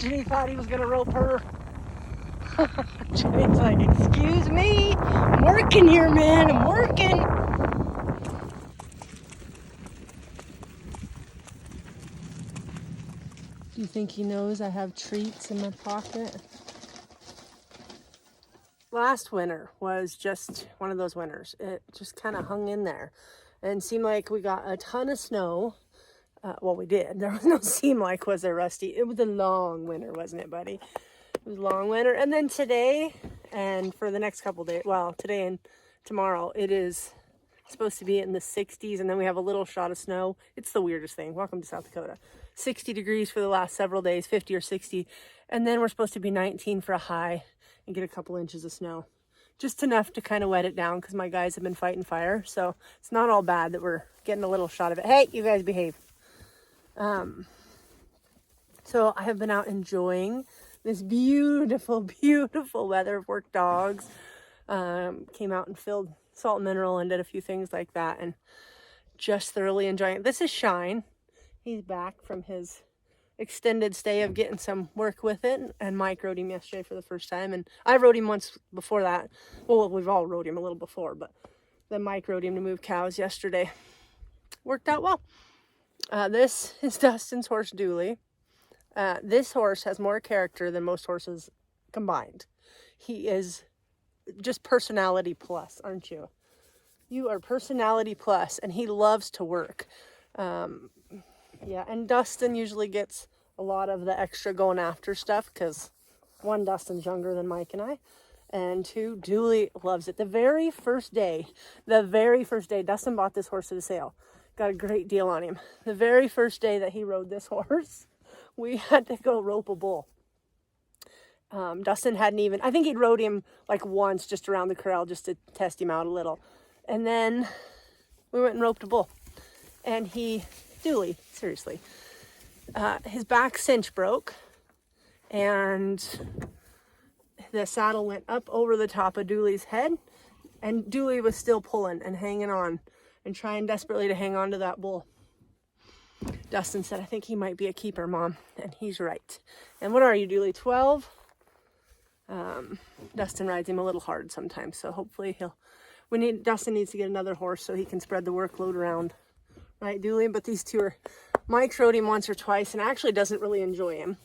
Jenny thought he was gonna rope her. Jenny's like, excuse me, I'm working here, man, I'm working. Do you think he knows I have treats in my pocket? Last winter was just one of those winters. It just kind of hung in there and seemed like we got a ton of snow. Well, we did. There was no seem like, was there, Rusty? It was a long winter, wasn't it, buddy? It was a long winter. And then today, and for the next couple days, well, today and tomorrow, it is supposed to be in the 60s, and then we have a little shot of snow. It's the weirdest thing. Welcome to South Dakota. 60 degrees for the last several days, 50 or 60. And then we're supposed to be 19 for a high and get a couple inches of snow. Just enough to kind of wet it down because my guys have been fighting fire. So it's not all bad that we're getting a little shot of it. Hey, you guys behave. So I have been out enjoying this beautiful, beautiful weather. Worked dogs, came out and filled salt and mineral and did a few things like that, and just thoroughly enjoying it. This is Shine. He's back from his extended stay of getting some work with it, and Mike rode him yesterday for the first time, and I rode him once before that. Well, we've all rode him a little before, but then Mike rode him to move cows yesterday. Worked out well. This is Dustin's horse, Dooley. This horse has more character than most horses combined. He is just personality plus, aren't you? You are personality plus, and he loves to work. Yeah, and Dustin usually gets a lot of the extra going after stuff because, one, Dustin's younger than Mike and I, and two, Dooley loves it. The very first day, Dustin bought this horse at a sale. Got a great deal on him. The very first day that he rode this horse, we had to go rope a bull. Dustin hadn't even, I think he'd rode him like once just around the corral just to test him out a little. And then we went and roped a bull. And Dooley, seriously, his back cinch broke and the saddle went up over the top of Dooley's head, and Dooley was still pulling and hanging on and trying desperately to hang on to that bull. Dustin said, I think he might be a keeper, Mom. And he's right. And what are you, Dooley, 12? Dustin rides him a little hard sometimes, so hopefully Dustin needs to get another horse so he can spread the workload around. Right, Dooley? But these two Mike's rode him once or twice and actually doesn't really enjoy him.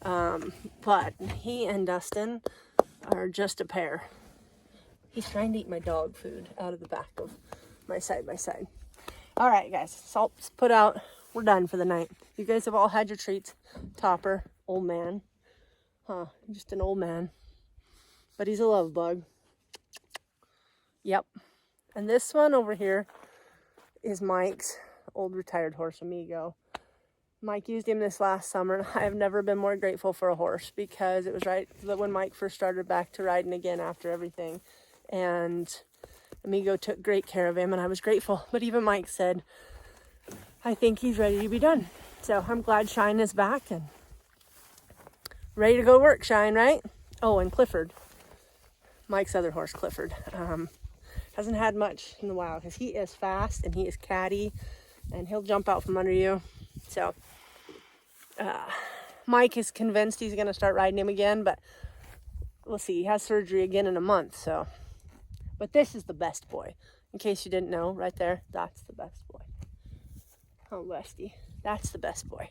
But he and Dustin are just a pair. He's trying to eat my dog food out of the back of my side-by-side. All right, guys, salt's put out. We're done for the night. You guys have all had your treats. Topper, old man. Just an old man. But he's a love bug. Yep. And this one over here is Mike's old retired horse, Amigo. Mike used him this last summer, and I have never been more grateful for a horse because it was right when Mike first started back to riding again after everything. And Amigo took great care of him, and I was grateful. But even Mike said, I think he's ready to be done. So I'm glad Shine is back and ready to go work, Shine, right? Oh, and Clifford, Mike's other horse, Clifford, hasn't had much in the wild because he is fast and he is catty and he'll jump out from under you. So Mike is convinced he's going to start riding him again, but we'll see. He has surgery again in a month, so. But this is the best boy. In case you didn't know, right there, that's the best boy. Oh, Westy, that's the best boy.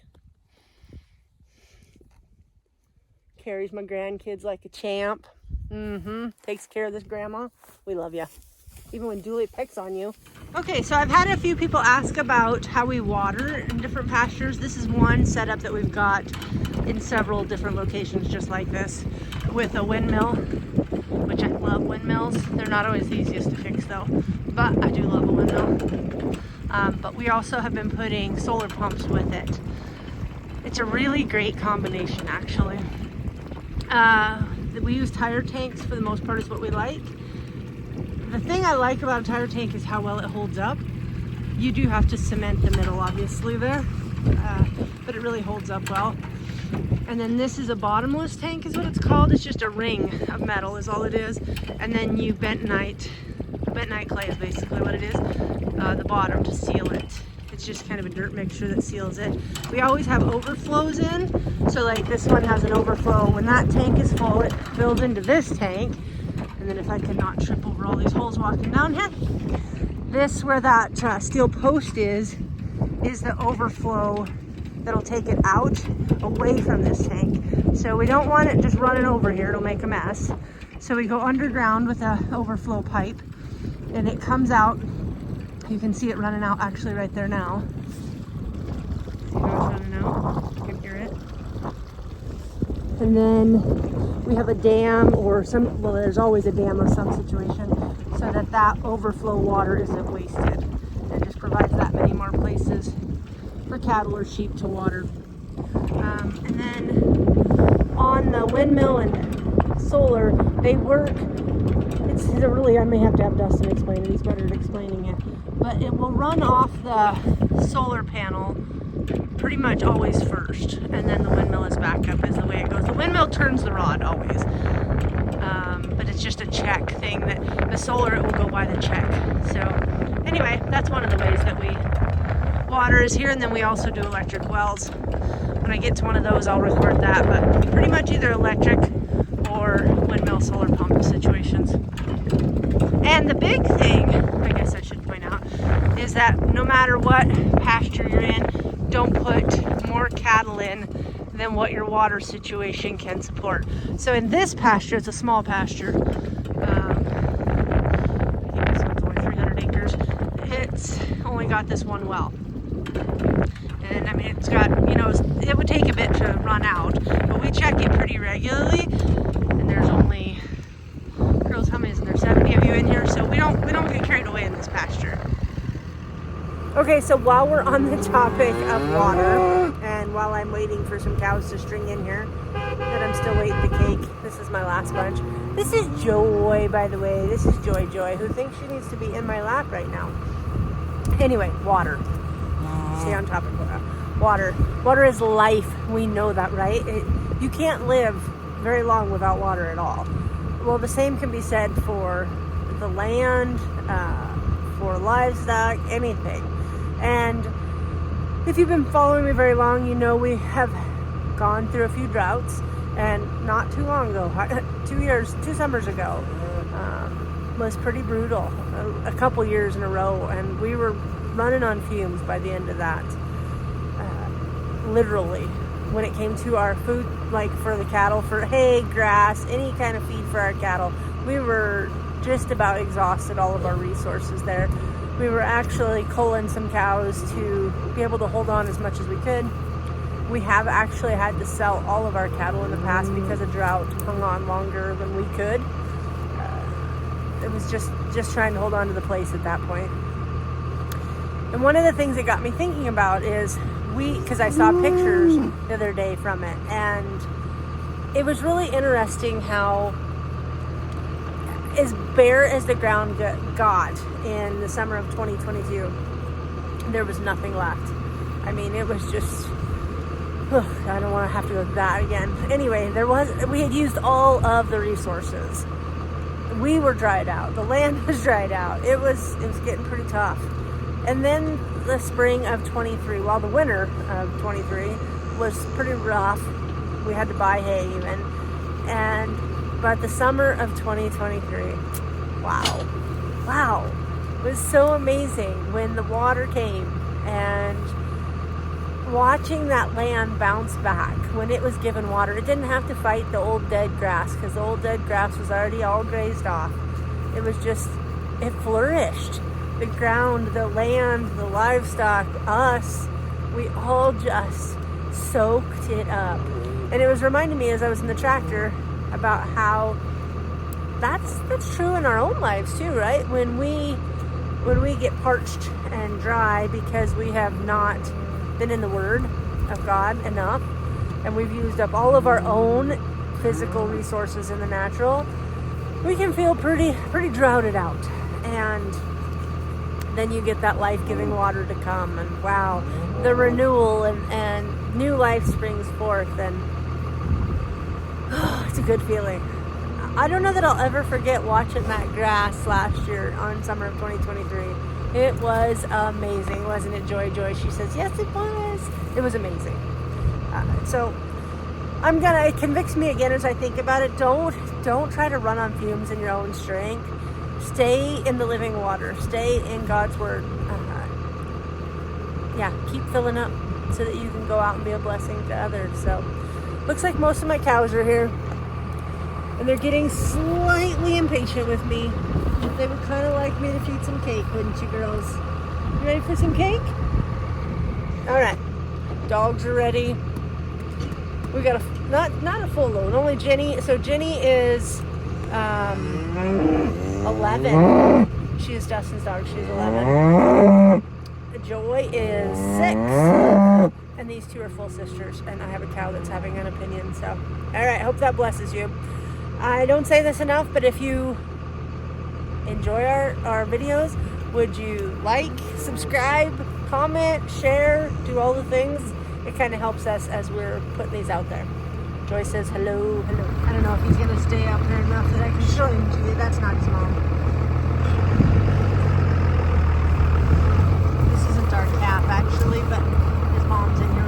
Carries my grandkids like a champ. Takes care of this grandma. We love you. Even when Dooley picks on you. Okay, so I've had a few people ask about how we water in different pastures. This is one setup that we've got in several different locations just like this with a windmill, which I love windmills. They're not always the easiest to fix though, but I do love a windmill. But we also have been putting solar pumps with it. It's a really great combination actually. We use tire tanks for the most part is what we like. The thing I like about a tire tank is how well it holds up. You do have to cement the middle obviously there, but it really holds up well. And then this is a bottomless tank is what it's called. It's just a ring of metal is all it is. And then you bentonite clay is basically what it is, the bottom to seal it. It's just kind of a dirt mixture that seals it. We always have overflows in. So like this one has an overflow. When that tank is full, it fills into this tank. And then if I could not trip over all these holes walking down here, this where that steel post is the overflow that'll take it out away from this tank. So we don't want it just running over here, it'll make a mess. So we go underground with a overflow pipe and it comes out. You can see it running out actually right there now. See how it's running out? You can hear it. And then we have a dam or some, well, there's always a dam or some situation so that that overflow water isn't wasted. It just provides that many more places for cattle or sheep to water. And then on the windmill and solar, they work, it's really, I may have to have Dustin explain it, he's better at explaining it, but it will run off the solar panel pretty much always first, and then the windmill is back up is the way it goes. The windmill turns the rod always, but it's just a check thing that the solar, it will go by the check. So anyway, that's one of the ways that we water is here, and then we also do electric wells. When I get to one of those, I'll record that, but pretty much either electric or windmill solar pump situations. And the big thing, I guess I should point out, is that no matter what pasture you're in, don't put more cattle in than what your water situation can support. So in this pasture, it's a small pasture. I think this one's only 300 acres. It's only got this one well. And I mean, it's got, you know, it would take a bit to run out, but we check it pretty regularly. And there's only, girls, how many is there? 70 of you in here, so we don't get carried away in this pasture. Okay, so while we're on the topic of water, and while I'm waiting for some cows to string in here, and I'm still waiting the cake, this is my last bunch. This is Joy, by the way. This is Joy, who thinks she needs to be in my lap right now. Anyway, water. Stay on topic of water. Water is life. We know that, right? You can't live very long without water at all. Well, the same can be said for the land, for livestock, anything. And if you've been following me very long, you know we have gone through a few droughts, and not too long ago, 2 summers ago, was pretty brutal. A couple years in a row, and we were running on fumes by the end of that. Literally, when it came to our food, like for the cattle, for hay, grass, any kind of feed for our cattle, we were just about exhausted all of our resources there. We were actually culling some cows to be able to hold on as much as we could. We have actually had to sell all of our cattle in the past because of drought hung on longer than we could. It was just trying to hold on to the place at that point. And one of the things that got me thinking about is because I saw pictures the other day from it, and it was really interesting how as bare as the ground got in the summer of 2022, there was nothing left. I mean, it was just, I don't want to have to go through that again. Anyway, we had used all of the resources. We were dried out. The land was dried out. It was getting pretty tough. And then the spring of 23, while the winter of 23 was pretty rough. We had to buy hay even. But the summer of 2023, wow. It was so amazing when the water came, and watching that land bounce back when it was given water. It didn't have to fight the old dead grass because the old dead grass was already all grazed off. It was just, it flourished. The ground, the land, the livestock, us, we all just soaked it up. And it was reminding me as I was in the tractor about how that's true in our own lives too, right? When we get parched and dry because we have not been in the Word of God enough, and we've used up all of our own physical resources in the natural, we can feel pretty droughted out. And then you get that life-giving water to come, and wow, the renewal and new life springs forth, and it's a good feeling. I don't know that I'll ever forget watching that grass last year on summer of 2023 It was amazing, wasn't it, Joy? Joy, she says, yes, it was. It was amazing. So it convicts me again as I think about it. Don't try to run on fumes in your own strength. Stay in the living water. Stay in God's word. Keep filling up so that you can go out and be a blessing to others. So looks like most of my cows are here, and they're getting slightly impatient with me. They would kind of like me to feed some cake, wouldn't you, girls? You ready for some cake? All right, dogs are ready. We got not a full load, only Jenny. So Jenny is 11. She is Dustin's dog. She's 11. Joy is 6. And these two are full sisters. And I have a cow that's having an opinion. So, all right. Hope that blesses you. I don't say this enough, but if you enjoy our videos, would you like, subscribe, comment, share, do all the things? It kind of helps us as we're putting these out there. Joy says hello, hello. I don't know if he's going to stay up there enough that I can show him to you. That's not his mom. This isn't our calf, actually, but his mom's in here